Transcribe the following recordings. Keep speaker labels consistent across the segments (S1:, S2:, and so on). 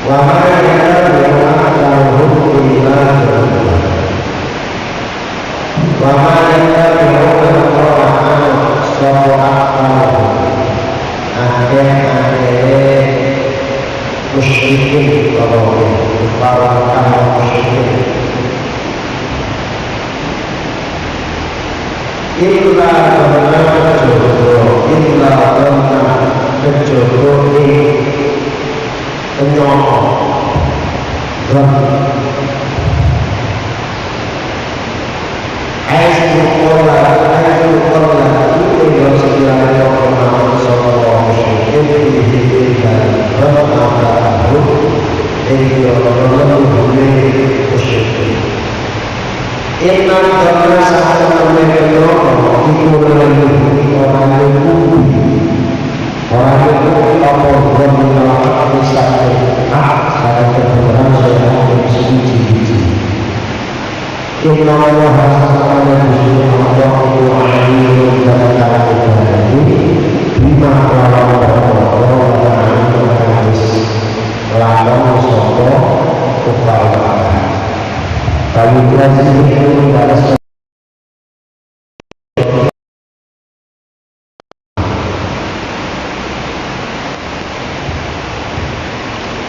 S1: wa ma yattabi'u aktsaruhum illa dhanna wa ma yattabi'u aktsaruhum akeh-akeh musyrikin para musyrikin illa dhanna illa dhanna kejaba penyokong dan Aisyukola itu yang sekiranya Muhammad sallallahu alaihi wasallam dan mengatakan ini orang musyrik. Inna dhanna sa'atan itu orang itu apa yang bisa ada kebenaran yang suci. Inna Allah subhanahu wa ta'ala bima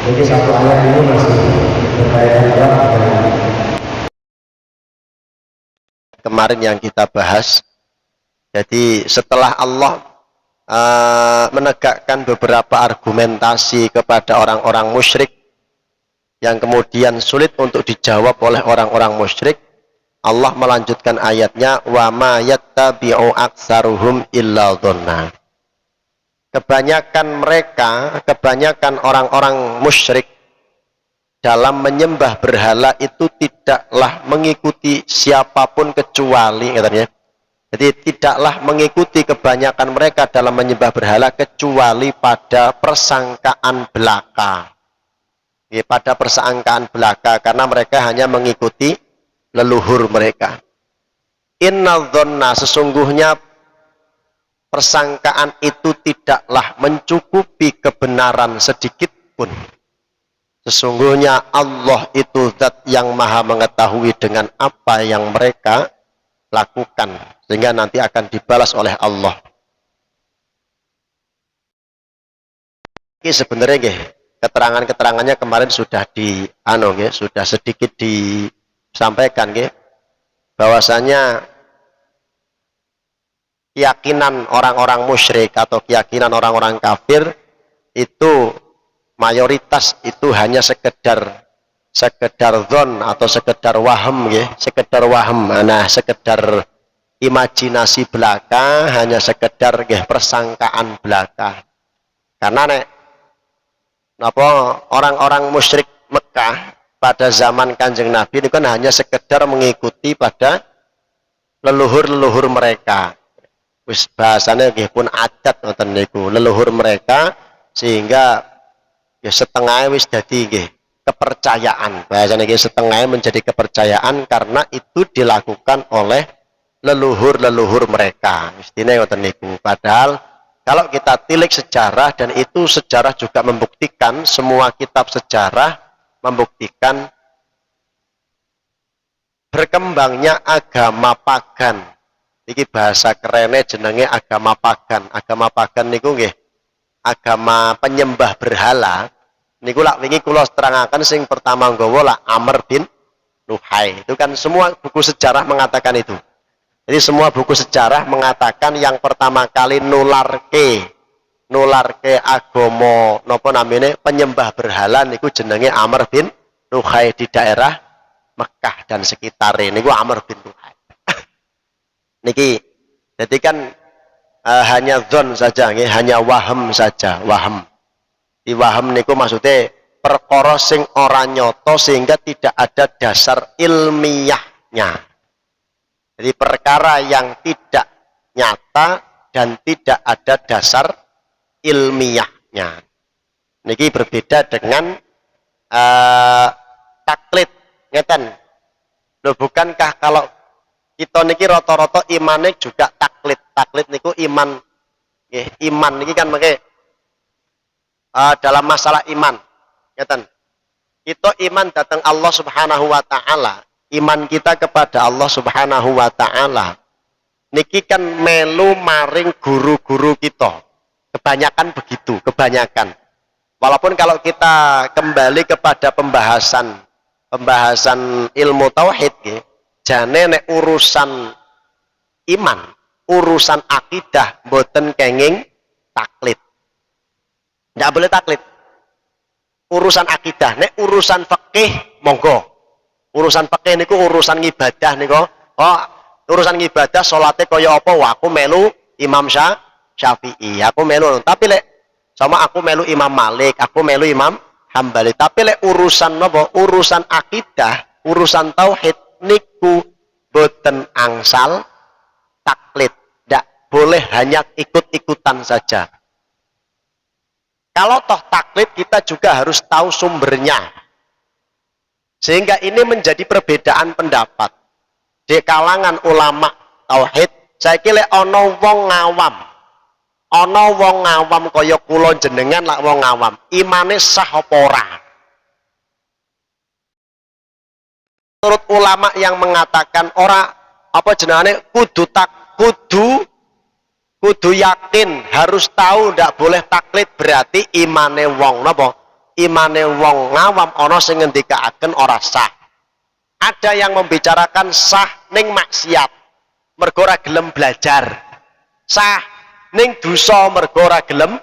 S1: jadi satu ayat ini masih berkaitan dengan kemarin yang kita bahas. Jadi setelah Allah menegakkan beberapa argumentasi kepada orang-orang musyrik yang kemudian sulit untuk dijawab oleh orang-orang musyrik, Allah melanjutkan ayatnya wa ma yattabi'u aktsaruhum illa dhanna. Kebanyakan orang-orang musyrik dalam menyembah berhala itu tidaklah mengikuti siapapun kecuali katanya. Jadi tidaklah mengikuti kebanyakan mereka dalam menyembah berhala kecuali pada persangkaan belaka. Ya, pada persangkaan belaka karena mereka hanya mengikuti leluhur mereka. Inna dhanna sesungguhnya persangkaan itu tidaklah mencukupi kebenaran sedikit pun. Sesungguhnya Allah itu zat yang maha mengetahui dengan apa yang mereka lakukan. Sehingga nanti akan dibalas oleh Allah. Ini sebenarnya keterangan-keterangannya kemarin sudah sudah sedikit disampaikan bahwasanya keyakinan orang-orang musyrik atau keyakinan orang-orang kafir itu mayoritas itu hanya sekedar dzon atau sekedar waham sekedar waham, sekedar imajinasi belaka, hanya sekedar persangkaan belaka. Karena orang-orang musyrik Mekah pada zaman Kanjeng Nabi itu kan hanya sekedar mengikuti pada leluhur-leluhur mereka. Wis bahasanya pun adat ngoten niku, leluhur mereka, sehingga setengah wis dadi kepercayaan. Bahasanya setengah menjadi kepercayaan karena itu dilakukan oleh leluhur-leluhur mereka. Mestinya ngoten niku. Padahal kalau kita tilik sejarah, dan itu sejarah juga membuktikan, semua kitab sejarah membuktikan berkembangnya agama pagan. Iki bahasa kerennya jenenge agama pagan. Agama pagan niku nggih agama penyembah berhala. Niku lak wingi kula terangaken sing pertama nggawa lah Amr bin Luhai. Itu kan semua buku sejarah mengatakan itu. Jadi semua buku sejarah mengatakan yang pertama kali nularke agama napa namine penyembah berhala niku jenenge Amr bin Luhai di daerah Mekah dan sekitarnya. Niku Amr bin Luhai. Niki jadi kan hanya dzon saja hanya waham saja, waham. Di waham niku maksudnya perkara sing ora nyoto sehingga tidak ada dasar ilmiahnya. Jadi perkara yang tidak nyata dan tidak ada dasar ilmiahnya. Niki berbeda dengan taklid, ngeten. Loh, bukankah kalau kita niki rata-rata imane juga taklid. Taklid niku iman. Iman niki kan mengke dalam masalah iman. Ngeten. Kita iman datang Allah Subhanahu wa taala, iman kita kepada Allah Subhanahu wa taala niki kan melu maring guru-guru kita. Kebanyakan begitu, kebanyakan. Walaupun kalau kita kembali kepada pembahasan ilmu tauhid nggih, jane nek urusan iman, urusan akidah mboten kenging taklid. Nggak boleh taklid. Urusan akidah, nek urusan fikih monggo. Urusan fikih niku urusan ibadah niku. Oh, urusan ibadah salate kaya apa? Wah, aku melu Imam Syafi'i. Aku melu. Tapi lek sama aku melu Imam Malik, aku melu Imam Hambali. Tapi lek urusan napa? Urusan akidah, urusan tauhid niku boten angsal taklid. Ndak boleh hanya ikut-ikutan saja. Kalau toh taklid kita juga harus tahu sumbernya. Sehingga ini menjadi perbedaan pendapat. Di kalangan ulama tauhid, saya kira ana wong ngawam. Ana wong ngawam kaya kula jenengan lak wong ngawam. Imane sah apa ora? Menurut ulama yang mengatakan ora apa jenengane kudu yakin, harus tahu, ndak boleh taklid, berarti imane wong napa? Imane wong ngawam ana sing ngendikaaken ora sah. Ada yang membicarakan sah ning maksiat, mergo ora gelem belajar. Sah ning dosa mergo ora gelem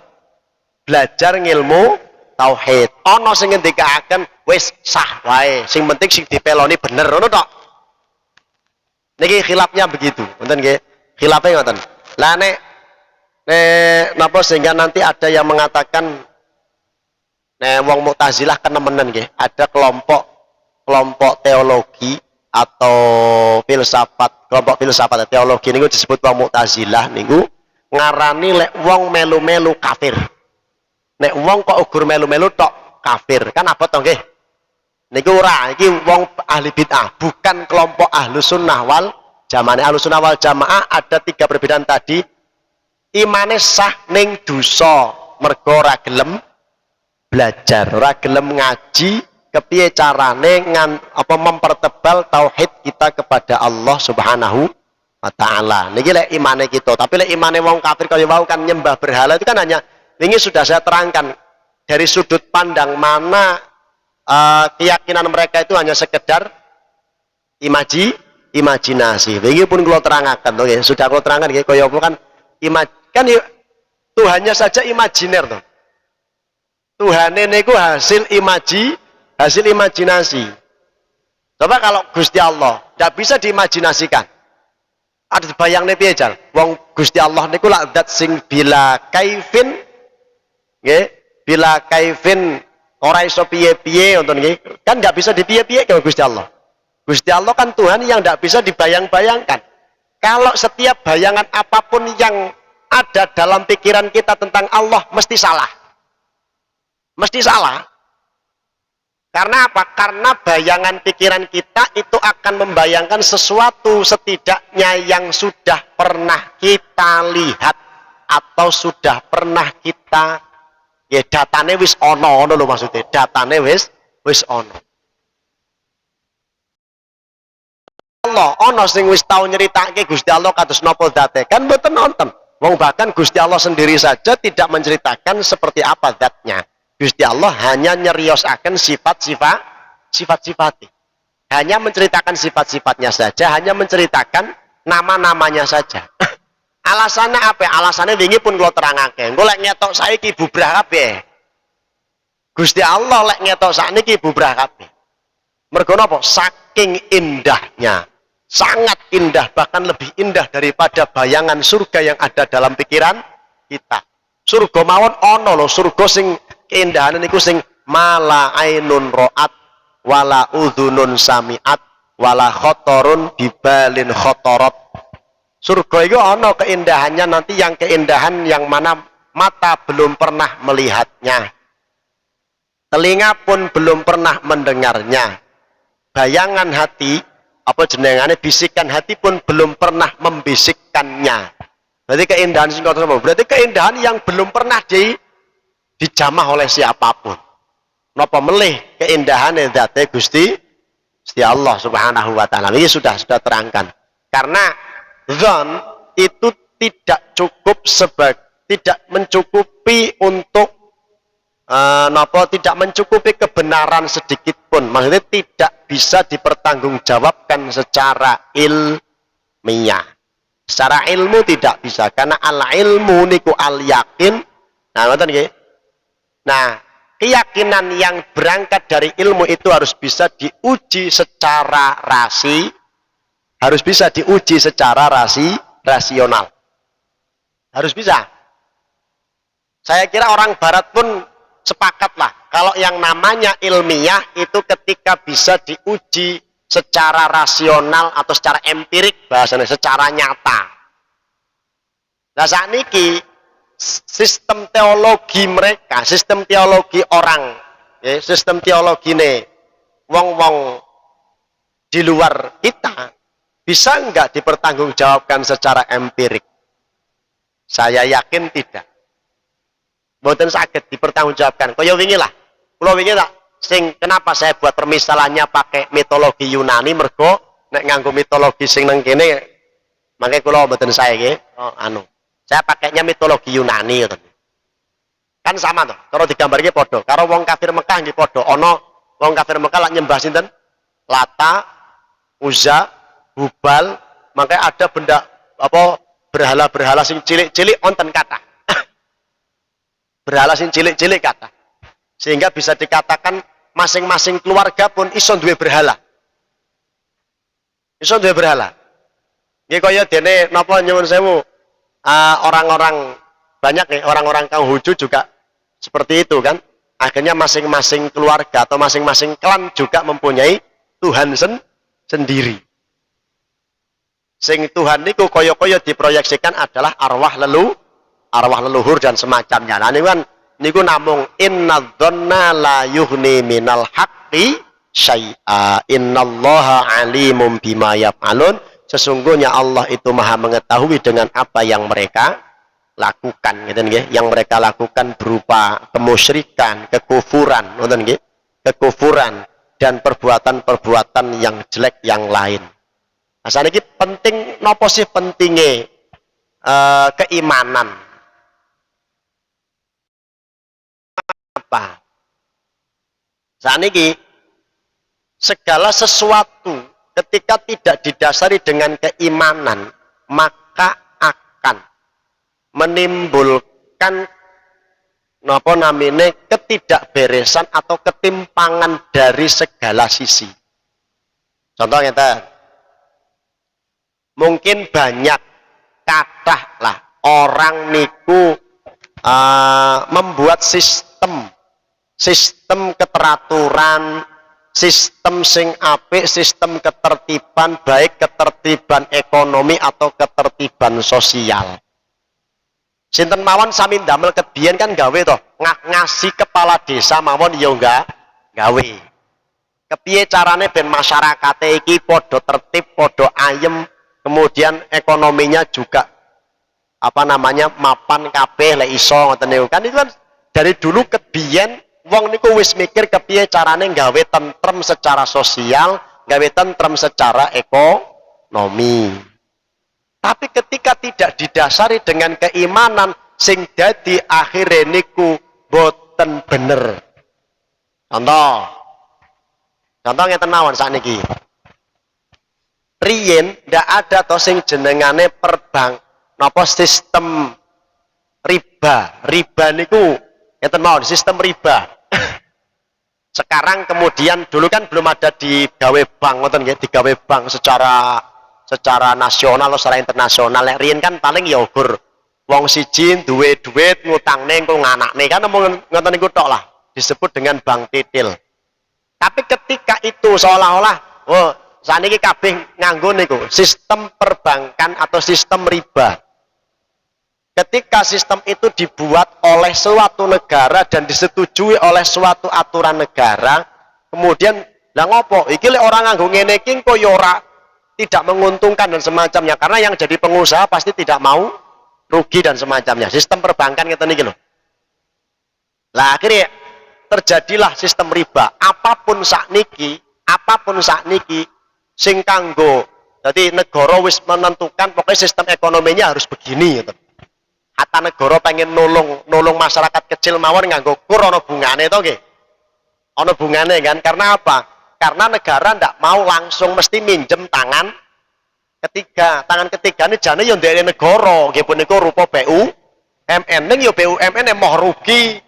S1: belajar ngilmu tauhid. Ana sing ngendikaaken wis sah wae, sing penting sing dipeloni bener ngono tok. Niki khilafnya begitu, ngoten nggih. Khilafe ngoten. Lah nek napa sehingga nanti ada yang mengatakan wong Mu'tazilah kenemenen nggih, ada kelompok teologi atau filsafat, kelompok filsafat teologi niku disebut wong Mu'tazilah niku ngarani lek wong melu-melu kafir. Nek wong kok ugur melu-melu tok kafir, kan apa to nggih? Niku ora, iki wong ahli bid'ah, bukan kelompok Ahlus Sunnah wal Jamaah. Ahlus Sunnah wal Jamaah ada 3 perbedaan tadi. Imane sah ning dosa mergo ora gelem belajar, ora gelem ngaji, kepiye carane mempertebal tauhid kita kepada Allah Subhanahu wa taala. Niki lek imane kita, tapi lek imane wong kafir kaya wau kan nyembah berhala itu kan hanya ini sudah saya terangkan dari sudut pandang mana keyakinan mereka itu hanya sekedar imajinasi. Ini pun kalau terangkan, okay? Sudah kalau terangkan kaya apa kan kan Tuhannya saja imajiner tuh. Tuhan ini hasil imajinasi. Coba kalau Gusti Allah tidak bisa diimajinasikan. Ada bayang nih piye wong Gusti Allah niku lak zat sing bila kaifin nggih, bila kaifin ora iso piye-piye ngoten nggih. Kan nggak bisa dipiye-piye kalau Gusti Allah. Gusti Allah kan Tuhan yang tidak bisa dibayang-bayangkan. Kalau setiap bayangan apapun yang ada dalam pikiran kita tentang Allah mesti salah. Mesti salah. Karena apa? Karena bayangan pikiran kita itu akan membayangkan sesuatu setidaknya yang sudah pernah kita lihat atau sudah pernah kita datane wis ono lho maksudnya. Datane wis ono. Allah ono sing wis tau nyeritake Gusti Allah kados napa zate kan mboten nonton. Wong bahkan Gusti Allah sendiri saja tidak menceritakan seperti apa zatnya. Gusti Allah hanya nyeriosaken sifat-sifatnya. Hanya menceritakan sifat-sifatnya saja, hanya menceritakan nama-namanya saja. Alasannya apa? Alasannya wingi pun kula terangake. Engko lek ngetok saiki bubrah kabeh. Gusti Allah lek ngetok sakniki bubrah kabeh. Mergo napa? Saking indahnya. Sangat indah, bahkan lebih indah daripada bayangan surga yang ada dalam pikiran kita. Surga mawon ono lho, surga sing keindahan niku sing mala ainun ro'at wala udhunun sami'at wala khotorun bibalin khotorot. Surga itu ono keindahannya nanti, yang keindahan yang mana mata belum pernah melihatnya, telinga pun belum pernah mendengarnya, bayangan hati apa jenengane bisikan hati pun belum pernah membisikkannya. Berarti keindahan sing berarti keindahan yang belum pernah dijamah oleh siapapun. napa melih keindahane zate Gusti Allah Subhanahu wa taala. Ini sudah terangkan. Karena dzan itu tidak mencukupi untuk tidak mencukupi kebenaran sedikit pun. Maksudnya tidak bisa dipertanggungjawabkan secara ilmiah. Secara ilmu tidak bisa, karena al ilmu niku al yakin. Nah, ngoten nggih. Nah, keyakinan yang berangkat dari ilmu itu harus bisa diuji secara rasional. Harus bisa. Saya kira orang barat pun sepakatlah kalau yang namanya ilmiah itu ketika bisa diuji secara rasional atau secara empirik, bahasanya secara nyata. Nah, saat ini sistem teologi mereka, sistem teologi orang, ya, sistem teologi nih, wong-wong di luar kita bisa enggak dipertanggungjawabkan secara empirik? Saya yakin tidak. Mboten saged dipertanggungjawabkan. Kaya wingi lah. Kula wingi tak kenapa saya buat permisalannya pakai mitologi Yunani, mergo nek nganggo mitologi sing nang kene mangke kula mboten saya nggih. Saya pakainya mitologi Yunani gitu. Kan sama toh. Kalau digambarke padha. Karo wong kafir Mekah nggih padha. Ana wong kafir Mekah lak nyembah sinten? Lata, Uzza, Hubal, mangke ada benda apa berhala-berhala sing cilik-cilik wonten kathah. Berhala sing cilik-cilik kata, sehingga bisa dikatakan masing-masing keluarga pun iso duwe berhala. Iso duwe berhala. Nggih kaya dene napa nyuwun sewu, orang-orang banyak nih, orang-orang Konghucu juga seperti itu kan. Akhirnya masing-masing keluarga atau masing-masing klan juga mempunyai Tuhan sendiri. Sing Tuhan niku kaya-kaya diproyeksikan adalah arwah leluhur dan semacamnya. Nah niku namung innadzanna la yughni minal haqqi syai'a innallaha alimum bima yaf'alun. Sesungguhnya Allah itu Maha mengetahui dengan apa yang mereka lakukan, gitu nggih. Yang mereka lakukan berupa kemusyrikan, kekufuran, ngoten nggih. Kekufuran dan perbuatan-perbuatan yang jelek yang lain. Nah, saniki penting napa sih pentinge keimanan? Apa? Saat ini segala sesuatu ketika tidak didasari dengan keimanan maka akan menimbulkan napa namine ketidakberesan atau ketimpangan dari segala sisi. Contohnya mungkin banyak kathah lah orang niku membuat sistem keteraturan, sistem sing apik, sistem ketertiban, baik ketertiban ekonomi atau ketertiban sosial. Sinten mawon sami ndamel kebiyen kan gawe toh, ngasih kepala desa mawon ya enggak gawe. Kepiye carane ben masyarakate iki padha tertib, padha ayem, kemudian ekonominya juga mapan kabeh lek iso ngoten niku. Kan itu kan dari dulu kebiyen wong niku wis mikir kepiye carane gawe tentrem secara sosial, gawe tentrem secara ekonomi. Tapi ketika tidak didasari dengan keimanan sing dadi akhire niku boten bener. Contoh ngeten mawon sakniki. Riyen ndak ada to sing jenengane sistem riba. Riba niku ngeten mawon, sistem riba. Sekarang kemudian dulu kan belum ada digawe bank ngoten nggih, digawe bank secara nasional atau secara internasional. Riyen kan paling ya ukur wong siji duwe duit ngutangne engko nganakne kan ngoten niku tok lah, disebut dengan bank titil. Tapi ketika itu seolah-olah saniki kabeh nganggo niku sistem perbankan atau sistem riba. Ketika sistem itu dibuat oleh suatu negara dan disetujui oleh suatu aturan negara, kemudian lah ngopo? Iki lek orang nganggo ngene iki kok ya ora tidak menguntungkan dan semacamnya, karena yang jadi pengusaha pasti tidak mau rugi dan semacamnya. Sistem perbankan ngeten iki lho. Lah akhirnya terjadilah sistem riba. Apapun sakniki sing kanggo. Jadi negara wis menentukan pokoknya sistem ekonominya harus begini gitu. Hatta negara pengen nolong masyarakat kecil mawon nganggo kur ana bungane to nggih. Ana bungane kan, karena apa? Karena negara ndak mau langsung mesti minjem tangan ketiga. Tangan ketiga ini jane yo ndekne negara, nggih punika rupa BUMN. Ning yo BUMN emoh rugi.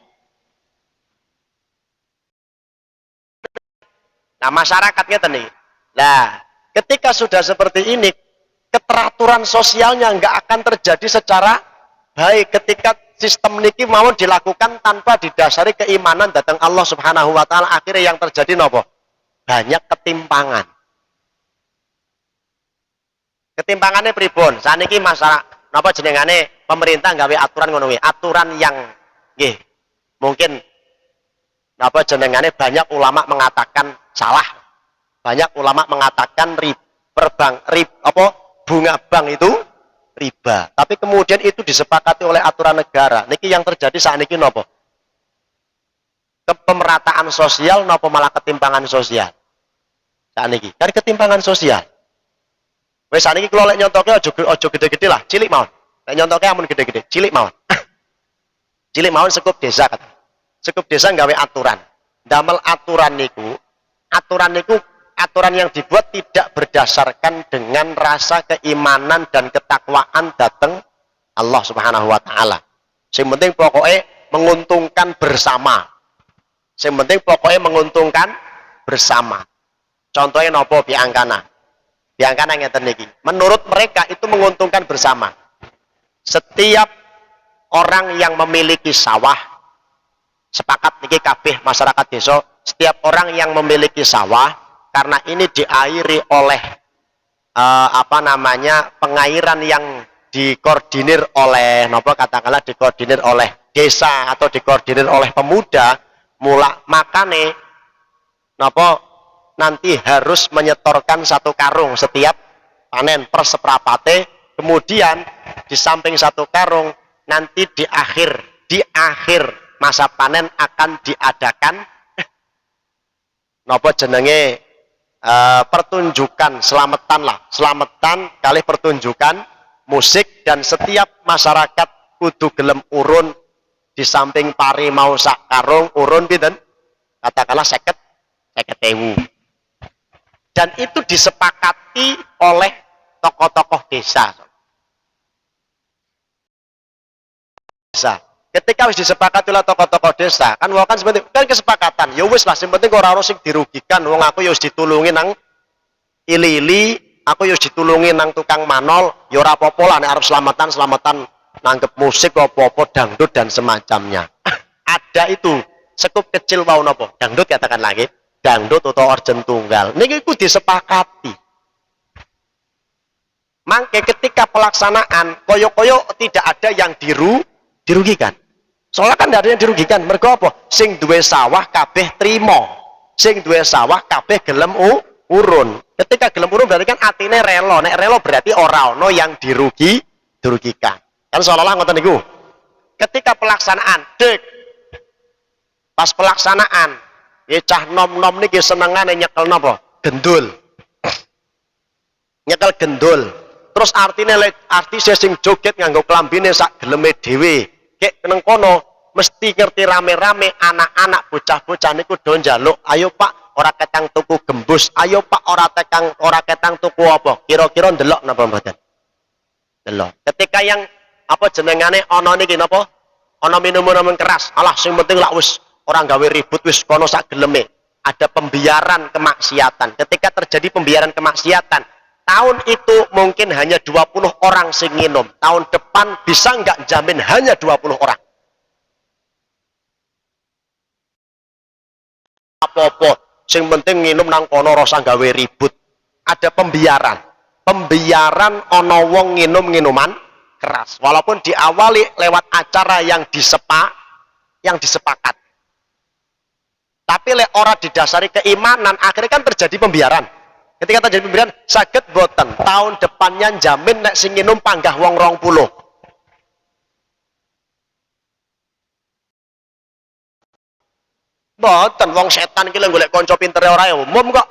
S1: Nah, masyarakatnya tadi. Nah, ketika sudah seperti ini, keteraturan sosialnya nggak akan terjadi secara baik ketika sistem niki mau dilakukan tanpa didasari keimanan datang Allah Subhanahu wa taala. Akhirnya yang terjadi nopo? Banyak ketimpangan. Ketimpangannya pripun? Saniki masalah napa jenengane pemerintah gawe aturan ngono kuwi. Aturan yang nggih mungkin napa jenengane banyak ulama mengatakan salah. Banyak ulama mengatakan bunga bank itu riba. Tapi kemudian itu disepakati oleh aturan negara. Niki yang terjadi saat niki nopo? Pemerataan sosial nopo malah ketimpangan sosial? Saat niki kan ketimpangan sosial. Wes saat niki kalau lek nyontoke ojo gede-gede lah, cilik mawon. Lek nyontoke amun gede-gede, cilik mawon. Cilik mawon sekup desa kata. Sekup desa nggawe aturan. Damel aturan niku aturan yang dibuat tidak berdasarkan dengan rasa keimanan dan ketakwaan datang Allah Subhanahu wa taala. Sing penting pokoknya menguntungkan bersama. Sing penting pokoknya menguntungkan bersama. Contohnya nopo biangkana. Biangkana ngeten niki. Menurut mereka itu menguntungkan bersama. Setiap orang yang memiliki sawah, sepakat niki kabeh masyarakat desa, setiap orang yang memiliki sawah karena ini diairi oleh pengairan yang dikoordinir oleh katakanlah dikoordinir oleh desa atau dikoordinir oleh pemuda, makane nanti harus menyetorkan 1 karung setiap panen per seprapate. Kemudian di samping 1 karung nanti di akhir masa panen akan diadakan pertunjukan selamatan kali pertunjukan musik, dan setiap masyarakat kudu gelem urun di samping pari mau sak karung urun pinten katakanlah 50.000, dan itu disepakati oleh tokoh-tokoh desa. Ketika wis disepakati oleh tokoh-tokoh desa, kan seperti kan kesepakatan. Ya wis lah, sing penting ora ono sing dirugikan. Wong aku ya wis ditulungi nang ili-ili, aku ya wis ditulungi nang tukang manol, ya ora apa-apa lah nek arep selamatan nanggep musik apa-apa dangdut dan semacamnya. Ada itu sekup kecil wau napa? Dangdut katakan lagi, dangdut atau orjen tunggal. Niki iku disepakati. Mangke ketika pelaksanaan koyo-koyo tidak ada yang dirugikan. Soalnya kan tidak ada yang dirugikan. Mergo apa? Sing duwe sawah kabeh trimo. Sing duwe sawah kabeh gelem urun. Ketika gelem urun berarti kan atine relo. Nek relo berarti ora ono yang dirugikan. Kan seolah-olah ngoten niku. Ketika pelaksanaan, pas pelaksanaan, cah nom-nom niki senengane nyekel napa? Gendul. Nyekel gendul. Terus artis sing joget nganggo klambine sak geleme dhewe. Kek neng kono mesti ngerti rame-rame anak-anak bocah-bocah niku do njaluk, ayo Pak ora ketang tuku gembus, ayo Pak ora ketang tuku apa? Kira-kira ndelok napa mboten? Delok. Ketika yang jenengane ana niki napa? Ana minuman keras. Alah sing penting lak wis ora gawe ribut wis kono sak geleme. Ada pembiaran kemaksiatan. Ketika terjadi pembiaran kemaksiatan, tahun itu mungkin hanya 20 orang sing nginum. Tahun depan bisa nggak jamin hanya 20 orang. Apa-apa, sing penting nginum nang kono rasa gawe ribut. Ada pembiaran. Pembiaran ana wong nginum minuman keras. Walaupun diawali lewat acara yang disepakat. Tapi lek ora didasari keimanan, akhirnya kan terjadi pembiaran. Ketika terjadi pembiaran, saged boten tahun depannya jamin nek sing nginum panggah wong 20. Mboten wong setan iki lho golek kanca pintere ora ya umum kok.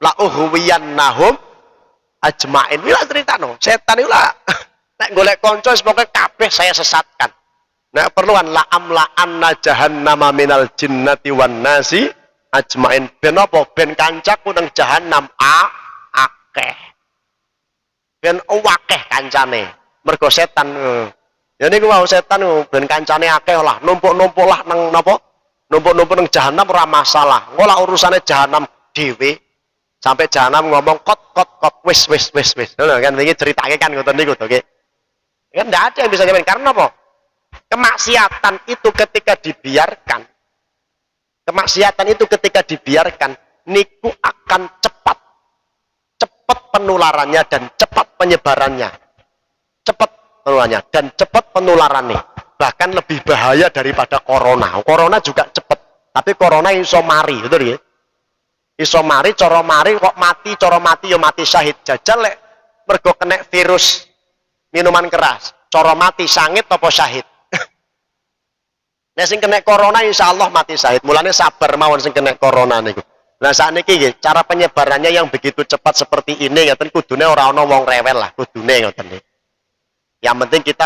S1: La uhwiyannahum ajmain. Wila ceritano, setan iku lah nek golek kanca wis pokoke kabeh saya sesatkan. Nek perluan la amla'anna jahannama minal jinnati wan nasi ajmain. Ben apa? Ben kancaku nang jahanam akeh. Ben akeh kancane. Mergo setan. Ya niku mau setan ben kancane akeh lah, numpuk-numpuk lah nang napa? Numpuk-numpuk nang jahanam ora masalah. Engko lah urusane jahanam dhewe. Sampai jahanam ngomong kot wis. Lho kan iki ceritake kan ngoten niku to, nggih. Kan ndak ada yang bisa nyamain karena apa? Kemaksiatan itu ketika dibiarkan. Kemaksiatan itu ketika dibiarkan niku akan cepat penularannya dan cepat penyebarannya. Cepat penularannya dan cepat penularannya. Bahkan lebih bahaya daripada corona. Corona juga cepat, tapi corona iso mari, betul ya? Iso mari, cara mari kok mati, cara mati ya mati syahid. Jajal lek mergo kena virus minuman keras, cara mati sangit apa syahid? Nek sing kena corona insyaallah mati syahid. Mulane sabar mawon sing kena corona niku. Nah sakniki nggih, cara penyebarannya yang begitu cepat seperti ini ngoten kudune ora ana wong rewel lah, kudune ngoten niku. Yang penting kita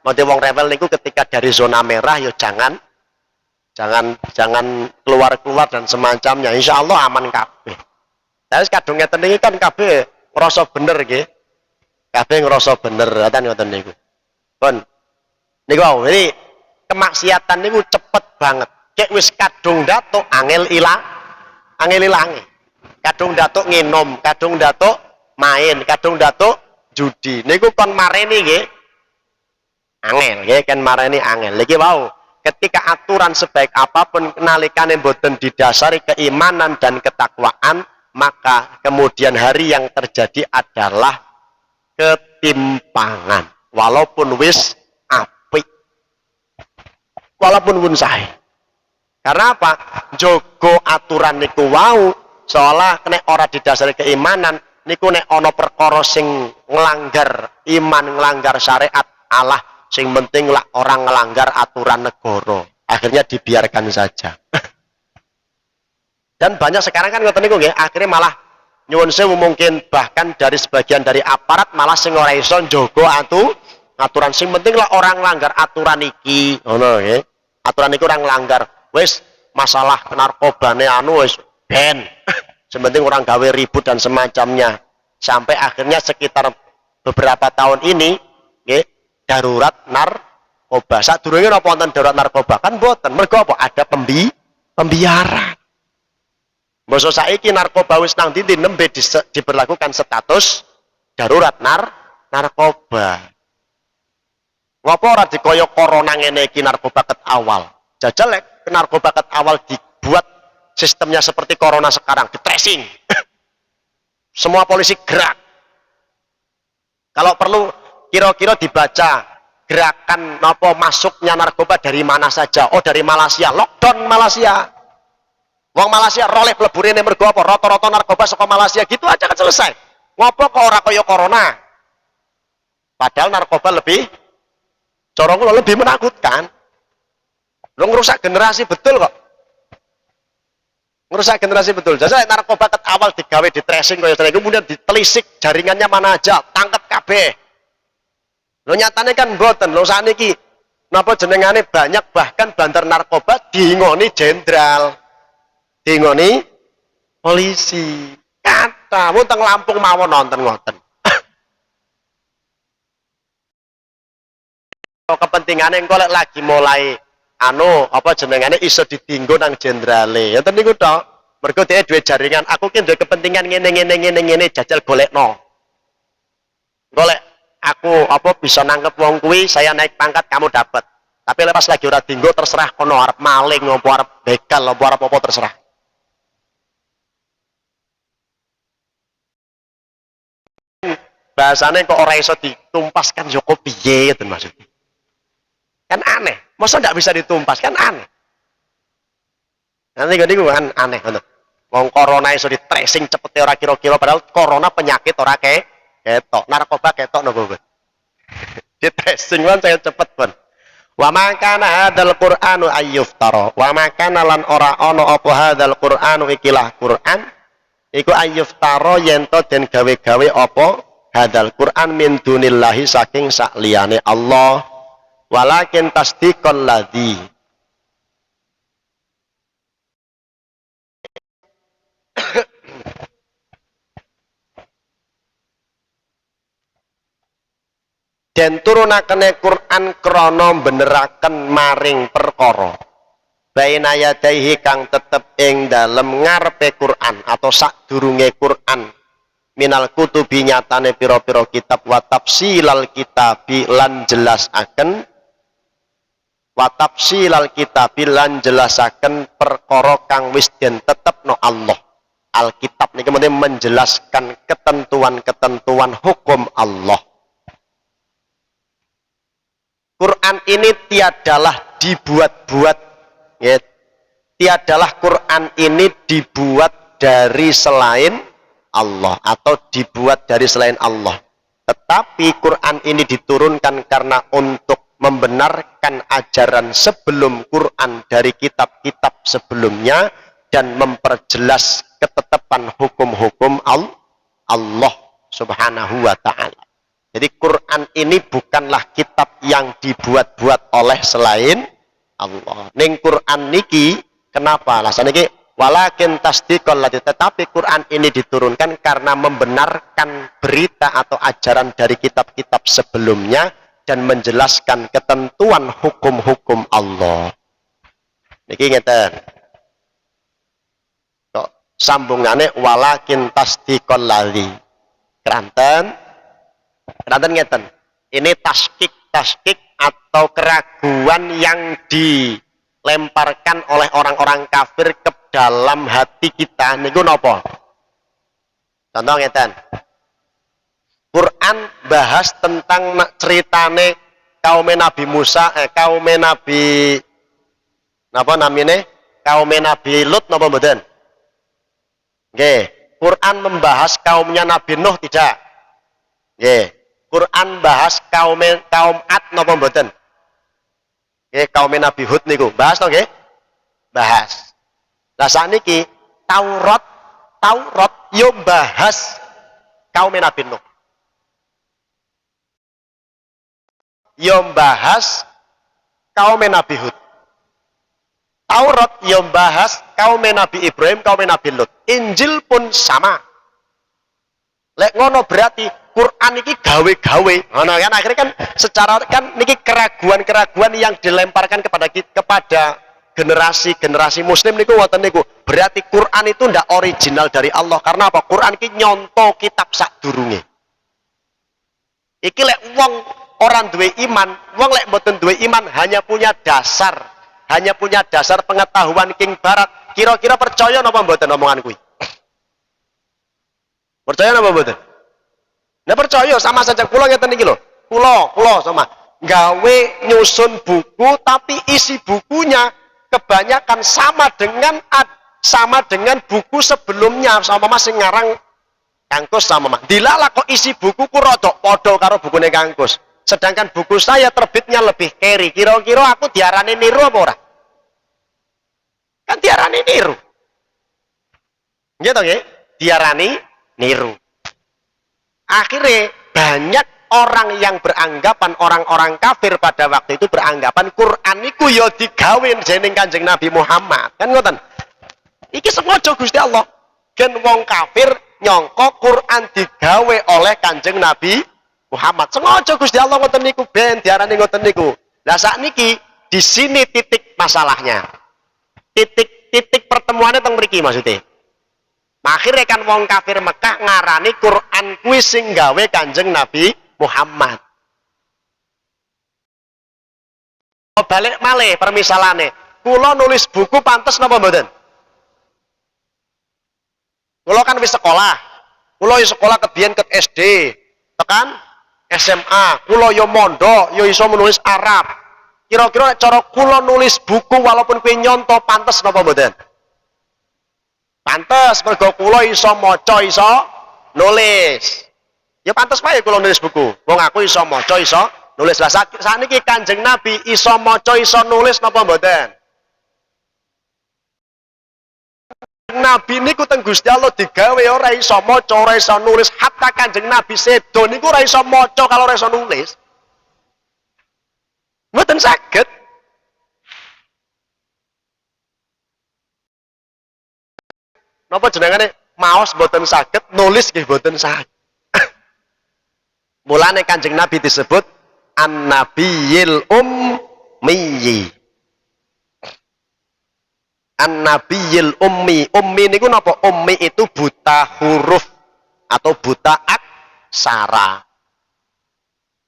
S1: model wong rewel niku ketika dari zona merah ya jangan keluar dan semacamnya. Insya Allah aman kabeh. Tapi kadung ngeten niki kan kabeh ngrasa bener nggih. Kabeh ngrasa bener ngoten niku. Pun niku wae. Jadi kemaksiatan niku cepet banget. Kayak wis kadung datuk angel ilange. Kadung datuk nginom, kadung datuk main, kadung datuk judi. Niku kon mareni nggih. Angel nggih kan mareni angel. Iki wau. Ketika aturan sebaik apapun nalikane boten didasari keimanan dan ketakwaan, maka kemudian hari yang terjadi adalah ketimpangan. Walaupun wis apik. Walaupun pun sae. Karena apa? Jogo aturan niku wau, seolah nek ora didasari keimanan, niku nek ana perkara sing nglanggar iman, nglanggar syariat Allah, sing penting lah orang ngelanggar aturan negara. Akhirnya dibiarkan saja. Dan banyak sekarang kan ngoten niku nggih, akhirnya malah nyuwun sewu mungkin bahkan dari sebagian dari aparat malah sing ora iso njaga aturan, sing penting lah orang ngelanggar aturan iki. Ngono nggih. Aturan iki orang ngelanggar. Wis masalah narkobane wis ben. Sing penting orang gawe ribut dan semacamnya. Sampai akhirnya sekitar beberapa tahun ini nggih darurat narkoba. Sadurunge napa wonten darurat narkoba? Kan mboten. Mergo apa? Ada pembiaran. Masa saiki narkoba wis nang ndi nembe diberlakukan status darurat narkoba. Ngapa ora dikaya corona ngene iki narkoba ket awal? Jajal lek narkoba ket awal dibuat sistemnya seperti corona sekarang, di tracing. Semua polisi gerak. Kalau perlu kira-kira dibaca gerakan napa masuknya narkoba dari mana saja. Oh, dari Malaysia, lockdown Malaysia. Wong Malaysia roleh mleburene mergo apa? Rata-rata narkoba saka Malaysia, gitu aja kan selesai. Ngopo kok ora kaya corona? Padahal narkoba lebih lebih menakutkan. Lo ngerusak generasi betul kok. Ngerusak generasi betul. Jadi narkoba ket awal digawe di tracing kaya kemudian ditelisik jaringannya mana aja, tangkep kabeh. Lo nyatane kan mboten. Lo sakniki napa jenengane banyak bahkan bandar narkoba diingoni jenderal. Diingoni polisi. Kata wong teng Lampung mawon nonton ngoten. Kepentingane engko lagi mulai apa jenengane iso ditinggo nang jenderale. Ngoten niku tok. Mergo dhewe duwe jaringan, aku ki duwe kepentingan ngene jajal golekno. Golek aku apa bisa nangkep wong kuwi, saya naik pangkat kamu dapat. Tapi lepas lagi ora dinggo terserah kono arep maling ngopo arep begal ngopo arep apa terserah. Bahasane kok ora iso ditumpaskan yo kok piye ngoten maksudnya. Kan aneh. Masa nggak bisa ditumpas? Kan aneh. Nanti niku kan aneh ngono. Wong corona iso di tracing cepet ora kira-kira padahal corona penyakit ora ketok. Narkoba ketok nopo, Bun. Di tracing kan saya cepet, Bun. Wa ma kana hadzal Qur'anu ayyuftara. Wa ma kana lan ora ana apa hadzal Qur'anu ikilah Qur'an iku ayyuftara yen to den gawe-gawe apa hadzal Qur'an min dunillahi saking sakliyane Allah. Walakin tasdiqal ladzi den turunakene Quran krana beneraken maring perkara baina yadaihi kang tetep ing dalem ngarepe Quran atau sadurunge Quran minal kutubi nyatane pira-pira kitab wa tafsilal kitabi lan jelasaken wa tafsilal kitabi lan jelasaken perkara kang wis den tetepno Allah. Alkitab niki menjelaskan ketentuan-ketentuan hukum Allah. Quran ini tiadalah dibuat-buat, ya. Tiadalah Quran ini dibuat dari selain Allah atau dibuat dari selain Allah. Tetapi Quran ini diturunkan karena untuk membenarkan ajaran sebelum Quran dari kitab-kitab sebelumnya dan memperjelas ketetapan hukum-hukum Allah Subhanahu wa ta'ala. Jadi Quran ini bukanlah kitab yang dibuat-buat oleh selain Allah. Ning Quran niki kenapa? Alasan niki walakin tasdiqal ladzi, tetapi Quran ini diturunkan karena membenarkan berita atau ajaran dari kitab-kitab sebelumnya dan menjelaskan ketentuan hukum-hukum Allah. Niki ngeten. Kok sambungane walakin tasdiqal ladzi. Keranten ngeten. Ini taskik atau keraguan yang dilemparkan oleh orang-orang kafir ke dalam hati kita niku napa? Contoh ngeten. Quran bahas tentang ceritane kaum Nabi Musa, kaum Nabi napa namine? Kaum Nabi Lut napa mboten? Nggih. Quran membahas kaumnya Nabi Nuh tidak? Nggih. Quran bahas kaum Ad napa mboten? Nggih, kaum Nabi Hud niku. Bahas to nggih? Bahas. Lah sakniki Taurat yo bahas kaum Nabi Nuh. Yo bahas kaum Nabi Hud. Taurat yo bahas kaum Nabi Ibrahim, kaum Nabi Lut. Injil pun sama. Lek ngono berarti Quran ini gawe-gawe. Ngono kan akhirnya kan secara kan niki keraguan-keraguan yang dilemparkan kepada generasi muslim niku wonten niku. Berarti Quran itu ndak original dari Allah. Karena apa? Quran iki nyonto kitab sadurunge. Iki lek wong orang duwe iman, wong lek mboten duwe iman hanya punya dasar pengetahuan king barat. Kira-kira percaya napa mboten omongan kuwi? Percaya napa mboten? Nah percaya sama saja kula ngeten iki lho. Kula sama gawe nyusun buku tapi isi bukunya kebanyakan sama dengan buku sebelumnya sama Mas sing ngarang Kangkus sama Mas. Dilala kok isi bukuku rada padha karo bukune Kangkus. Sedangkan buku saya terbitnya lebih keri. Kira-kira aku diarani niru apa ora? Kan diarani niru. Nggih to nggih? Diarani niru. Akhirnya banyak orang yang beranggapan, orang-orang kafir pada waktu itu beranggapan Quran niku ya digawe dening Kanjeng Nabi Muhammad. Kan ngoten. Iki sengaja Gusti Allah. Gen wong kafir nyangka Quran digawe oleh Kanjeng Nabi Muhammad. Sengaja Gusti Allah ngoten niku ben diarani ngoten niku. Lah sakniki di sini titik masalahnya. Titik pertemuannya teng mriki maksudnya. Akhirnya kan wong kafir Mekah ngarani Quran kuwi sing gawe Kanjeng Nabi Muhammad. Oh, balik malih permisalane. Kula nulis buku pantes napa mboten? Kula kan wis sekolah. Kula yo sekolah kebiyen ket SD, tekan SMA. Kula yo mondok, yo iso menulis Arab. Kira-kira cara kula nulis buku walaupun kuwi nyonto pantes napa mboten? Pantes, mergo kula iso maca, iso nulis. Ya pantes wae kula nulis buku. Wong aku iso maca, iso nulis. Lah sakniki Kanjeng Nabi iso maca iso nulis napa mboten? Nabi niku teng Gusti Allah digawe ora iso maca, ora iso nulis. Hatta Kanjeng Nabi sedo niku ora iso maca kalau ora iso nulis. Mboten saged. Napa jenengane maos mboten saged, nulis nggih mboten saged. Mulane Kanjeng Nabi disebut An-Nabiyil Ummi. An-Nabiyil Ummi. Ummi niku napa? Ummi itu buta huruf atau buta aksara.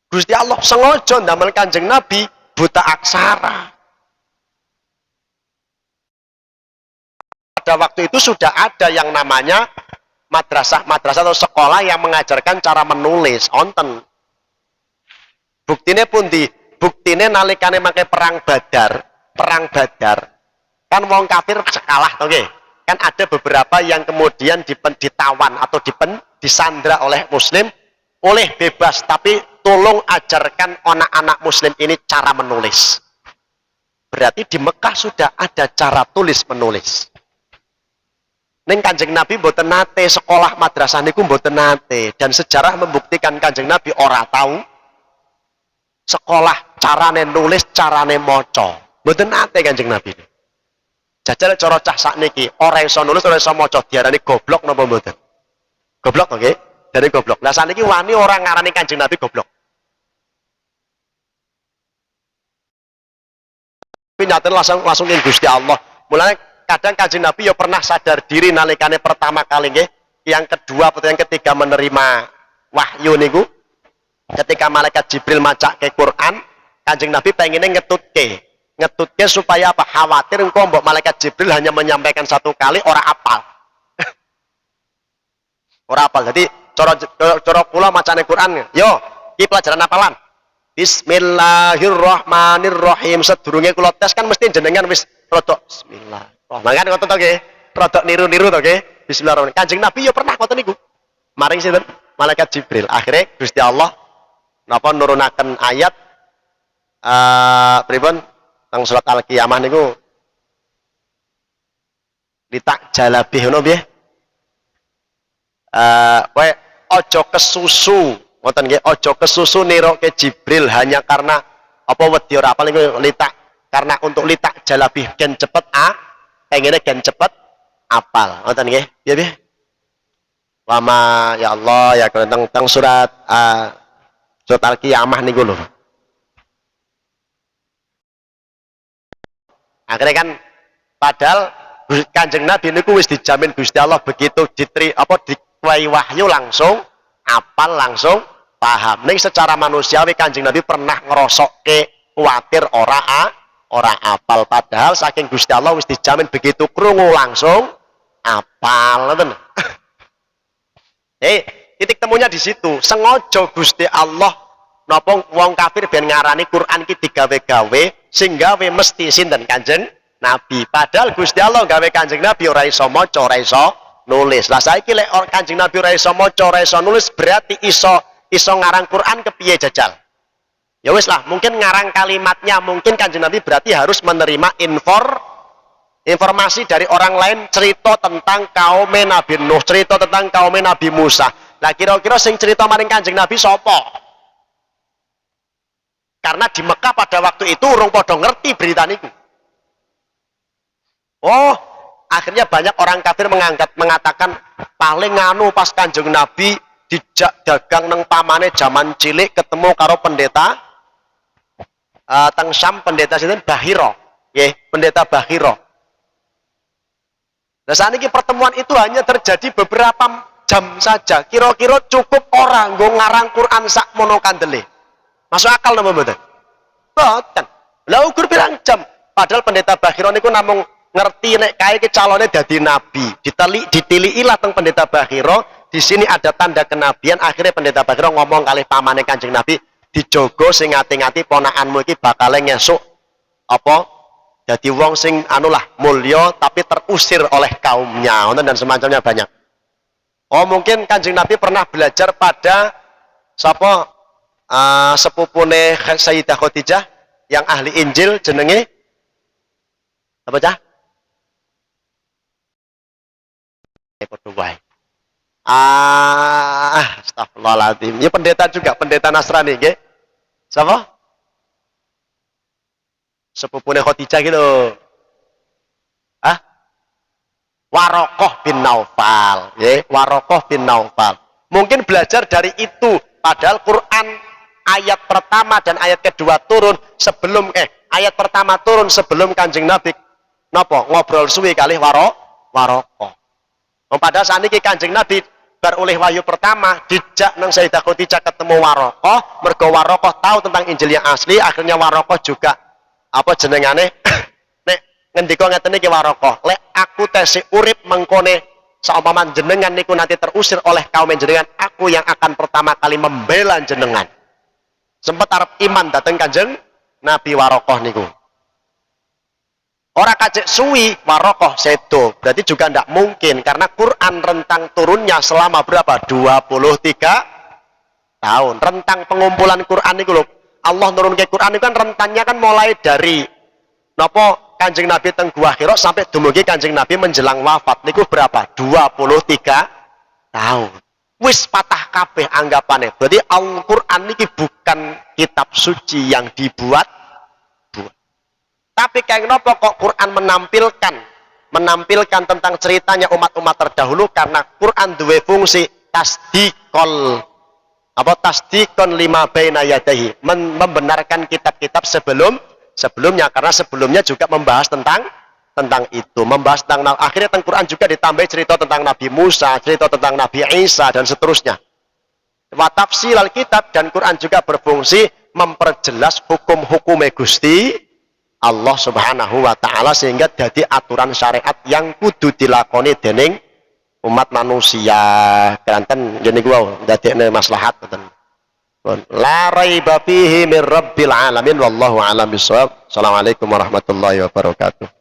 S1: Gusti Allah sengaja ndamel Kanjeng Nabi buta aksara. Pada waktu itu sudah ada yang namanya madrasah atau sekolah yang mengajarkan cara menulis. Onten. Buktine pundi? Buktine nalikane make perang Badar. Kan wong kafir sekalah to nggih. Kan ada beberapa yang kemudian ditawan atau disandra oleh muslim, oleh bebas, tapi tolong ajarkan anak-anak muslim ini cara menulis. Berarti di Mekah sudah ada cara tulis menulis. Ning Kanjeng Nabi mboten nate sekolah madrasah niku mboten nate, dan sejarah membuktikan Kanjeng Nabi ora tahu sekolah carane nulis, carane maca. Mboten nate Kanjeng Nabi. Jajal cara cah sakniki ora iso nulis, ora iso maca diarani goblok napa mboten? Goblok nggih, dari goblok. Lah sakniki wani ora ngarani Kanjeng Nabi goblok. Tapi nyaten langsung ing Gusti Allah. Mulane kadang Kanjeng Nabi ya pernah sadar diri nalikane pertama kali nggih, yang kedua atau yang ketiga menerima wahyu niku, ketika malaikat Jibril macake Quran, Kanjeng Nabi pengennya ngetutke supaya apa? Khawatir engkau mbok malaikat Jibril hanya menyampaikan satu kali ora apal. Ora apal. Jadi cara kula macane Quran, yo iki pelajaran apalan. Bismillahirrahmanirrahim. Sedurunge kula tes kan mesti jenengan wis rodok bismillah. Mangan ngoten to nggih. Rodok niru-niru to nggih. Bismillahirrahmanirrahim. Kanjeng Nabi ya pernah ngoten niku. Maring sinten? Malaikat Jibril. Akhirnya Gusti Allah napa nurunaken ayat pripun teng surat Al-Qiyamah niku ditak jalabih ngono nggih. Kowe aja kesusu, ngoten nggih, aja kesusu niroke Jibril hanya karena apa wedi ora apal niku litak, karena untuk litak jalabih gen cepet pengene gen cepet apal. Ngoten nggih. Piye nggih? Lama ya Allah ya teng surat Al-Qiyamah niku lho. Akhirnya kan padahal Kanjeng Nabi niku wis dijamin Gusti Allah begitu dikwai wahyu langsung apal, langsung paham. Ning secara manusiawi Kanjeng Nabi pernah ngerosokke kuwatir ora apal, padahal saking Gusti Allah wis dijamin begitu krungu langsung apal, ngoten. Titik temunya di situ. Sengaja Gusti Allah napa wong kafir ben ngarani Quran iki digawe-gawe sing gawe mesti sinten? Kanjeng Nabi. Padahal Gusti Allah gawe Kanjeng Nabi ora iso maca, ora iso nulis. Lah saiki lek Kanjeng Nabi ora iso maca, ora iso nulis, berarti iso ngarang Quran kepiye jajal? Ya wis lah, mungkin ngarang kalimatnya, mungkin Kanjeng Nabi berarti harus menerima informasi dari orang lain, cerita tentang kaum Nabi Nuh, cerita tentang kaum Nabi Musa. Lah kira-kira sing cerita maring Kanjeng Nabi sapa? Karena di Mekah pada waktu itu urung padha ngerti berita niku. Oh, akhirnya banyak orang kafir mengatakan paling nganu pas Kanjeng Nabi dijak dagang neng pamane zaman cilik ketemu karo pendeta teng Syam, pendeta sinten? Bahira. Nggih, pendeta Bahira. Nah, saat ini pertemuan itu hanya terjadi beberapa jam saja. Kira-kira cukup orang nggo ngarang Quran sak mono kandele. Masuk akal napa mboten? Mboten. Lah ukur pirang jam? Padahal pendeta Bahira niku namung ngerti nek kae ki calone dadi nabi. Ditilikilah teng pendeta Bahira, di sini ada tanda kenabian. Akhirnya pendeta Bahira ngomong kalih pamane Kanjeng Nabi, dijogo sing ngati-ngati ponakanmu iki bakal ngesuk apa? Jadi wong sing anulah mulya tapi terusir oleh kaumnya, dan semacamnya banyak. Oh, mungkin Kanjeng Nabi pernah belajar pada sapa sepupune Sayyidah Khadijah yang ahli Injil jenenge apa cah? Astagfirullahaladzim. Ini pendeta juga, pendeta Nasrani, nggih. Siapa? Sepupune Khadijah gitu. Ah? Warokoh bin Naufal, nggih. Warokoh bin Naufal. Mungkin belajar dari itu, padahal Quran ayat pertama dan ayat kedua turun sebelum ayat pertama turun sebelum Kanjeng Nabi napa ngobrol suwi kalih Warokoh. Padahal saat ini Kanjeng Nabi beroleh wahyu pertama dijak nang Sayyidah Khadijah ketemu Warokoh, mergo Warokoh tahu tentang Injil yang asli, akhirnya Warokoh juga apa jenengane nek ngendika ngeten iki Warokoh, lek aku tesih urip mengkone saumpama jenengan niku nanti terusir oleh kaum jenengan, aku yang akan pertama kali membela jenengan. Sempat arep iman dateng Kanjeng Nabi Warokoh niku. Orang kacek suwi Warokoh sedo, berarti juga tidak mungkin karena Quran rentang turunnya selama berapa? 23 tahun. Rentang pengumpulan Quran itu loh. Allah nurun ke Quran itu kan rentannya kan mulai dari nopo Kanjeng Nabi teng Gua Hira sampai dumugi Kanjeng Nabi menjelang wafat niku berapa? 23 tahun. Wis patah kabeh anggapannya. Berarti Al-Quran ini bukan kitab suci yang dibuat. Tapi kayak nopo kok Quran menampilkan tentang ceritanya umat-umat terdahulu karena Quran duwe fungsi tasdikon lima baina yadaihi, membenarkan kitab-kitab sebelumnya karena sebelumnya juga membahas tentang itu, membahas tentang akhirnya tentang Quran juga ditambah cerita tentang Nabi Musa, cerita tentang Nabi Isa dan seterusnya. Wa tafsil al-kitab, dan Quran juga berfungsi memperjelas hukum-hukume Gusti Allah Subhanahu wa taala sehingga jadi aturan syariat yang kudu dilakoni dening umat manusia. Kanten ngene gua dadekne maslahat ngoten. La raiba fihi min rabbil alamin wallahu a'lam bissawab. Assalamualaikum warahmatullahi wabarakatuh.